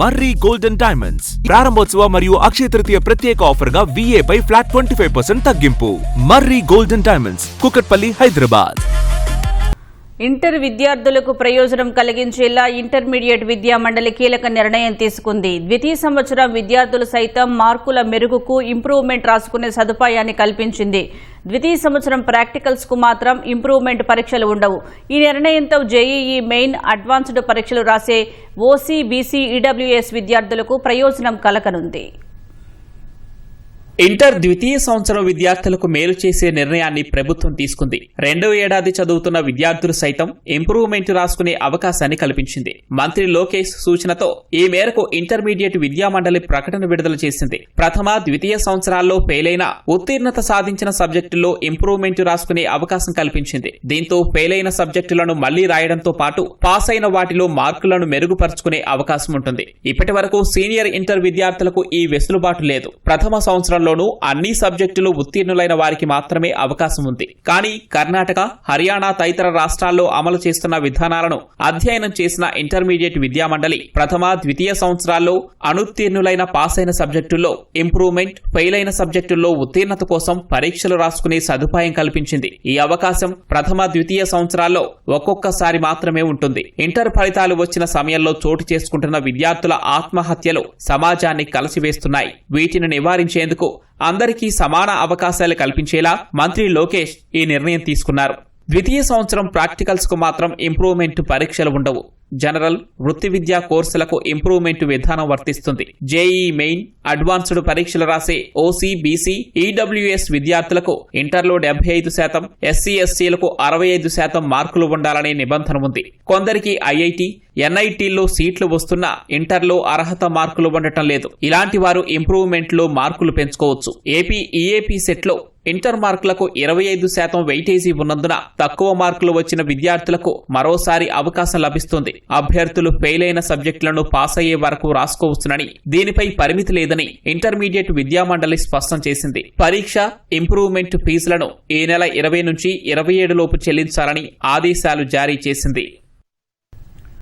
మర్రి golden diamonds ప్రారంభోత్సవ మరియు అక్షయ తృతీయ ప్రత్యేక ఆఫర్ గా VA పై ఫ్లాట్ 25% తగ్గింపు. Marri golden diamonds, Kukatpally, Hyderabad. Inter విద్యార్థులకు ప్రయోజనం కలిగించేలా ఇంటర్మీడియట్ విద్యా మండలి కీలక నిర్ణయం తీసుకుంది. ద్వితీయ సంవత్సరం విద్యార్థులు సైతం మార్కుల మెరుగుకు ఇంప్రూవ్మెంట్ రాసుకునే సదుపాయాన్ని కల్పించింది. ద్వితీయ సంవత్సరం ప్రాక్టికల్స్ కు మాత్రం ఇంప్రూవ్మెంట్ పరీక్షలు ఉండవు. ఈ నిర్ణయంతో JEE మెయిన్, అడ్వాన్స్డ్ పరీక్షలు రాసే OC, BC, EWS విద్యార్థులకు ప్రయోజనం కలగనుంది. ఇంటర్ ద్వితీయ సంవత్సరం విద్యార్థులకు మేలు చేసే నిర్ణయాన్ని ప్రభుత్వం తీసుకుంది. రెండవ ఏడాది చదువుతున్న విద్యార్థులు సైతం ఇంప్రూవ్మెంట్ రాసుకునే అవకాశాన్ని కల్పించింది. మంత్రి లోకేష్ సూచనతో ఈ మేరకు ఇంటర్మీడియట్ విద్యా మండలి ప్రకటన విడుదల చేసింది. ప్రథమ, ద్వితీయ సంవత్సరాల్లో ఫెయిలైన, ఉత్తీర్ణత సాధించిన సబ్జెక్టుల్లో ఇంప్రూవ్మెంట్ రాసుకునే అవకాశం కల్పించింది. దీంతో ఫెయిలైన సబ్జెక్టులను మళ్లీ రాయడంతో పాటు పాస్ అయిన వాటిలో మార్కులను మెరుగుపరుచుకునే అవకాశం ఉంటుంది. ఇప్పటి వరకు సీనియర్ ఇంటర్ విద్యార్థులకు ఈ వెసులుబాటు లేదు. ప్రథమ సంవత్సరంలో అన్ని సబ్జెక్టులు ఉత్తీర్ణులైన వారికి మాత్రమే అవకాశం ఉంది. కానీ కర్ణాటక, హర్యానా తదితర రాష్ట్రాల్లో అమలు చేస్తున్న విధానాలను అధ్యయనం చేసిన ఇంటర్మీడియట్ విద్యా మండలి ప్రథమ, ద్వితీయ సంవత్సరాల్లో అనుత్తీర్ణులైన, పాస్ అయిన సబ్జెక్టుల్లో ఇంప్రూవ్మెంట్, ఫెయిల్ అయిన సబ్జెక్టుల్లో ఉత్తీర్ణత కోసం పరీక్షలు రాసుకునే సదుపాయం కల్పించింది. ఈ అవకాశం ప్రథమ, ద్వితీయ సంవత్సరాల్లో ఒక్కొక్కసారి మాత్రమే ఉంటుంది. ఇంటర్ ఫలితాలు వచ్చిన సమయంలో చోటు చేసుకుంటున్న విద్యార్థుల ఆత్మహత్యలు సమాజాన్ని కలసివేస్తున్నాయి. వీటిని నివారించేందుకు అందరికీ సమాన అవకాశాలు కల్పించేలా మంత్రి లోకేష్ ఈ నిర్ణయం తీసుకున్నారు. ద్వితీయ సంవత్సరం ప్రాక్టికల్స్ కు మాత్రం ఇంప్రూవ్మెంట్ పరీక్షలు ఉండవు. జనరల్, వృత్తి విద్యా కోర్సులకు ఇంప్రూవ్మెంట్ విధానం వర్తిస్తుంది. JEE మెయిన్, అడ్వాన్స్డ్ పరీక్షలు రాసే OC, BC, EWS విద్యార్థులకు ఇంటర్లో 75%, SC, STలకు 65% మార్కులు ఉండాలనే నిబంధన ఉంది. కొందరికి IIT, NITల్లో సీట్లు వస్తున్నా ఇంటర్లో అర్హత మార్కులు ఉండటం లేదు. ఇలాంటి వారు ఇంప్రూవ్మెంట్ లో మార్కులు పెంచుకోవచ్చు. ఏపీ EAP సెట్లో ఇంటర్ మార్కులకు 25% వెయిటేజీ ఉన్నందున తక్కువ మార్కులు వచ్చిన విద్యార్థులకు మరోసారి అవకాశం లభిస్తుంది. అభ్యర్థులు ఫెయిల్ అయిన సబ్జెక్టులను పాస్ అయ్యే వరకు రాసుకోవచ్చునని, దీనిపై పరిమితి లేదని ఇంటర్మీడియట్ విద్యా మండలి స్పష్టం చేసింది. పరీక్ష, ఇంప్రూవ్మెంట్ ఫీజులను ఈ నెల 20 నుంచి 27 లోపు చెల్లించాలని ఆదేశాలు జారీ చేసింది.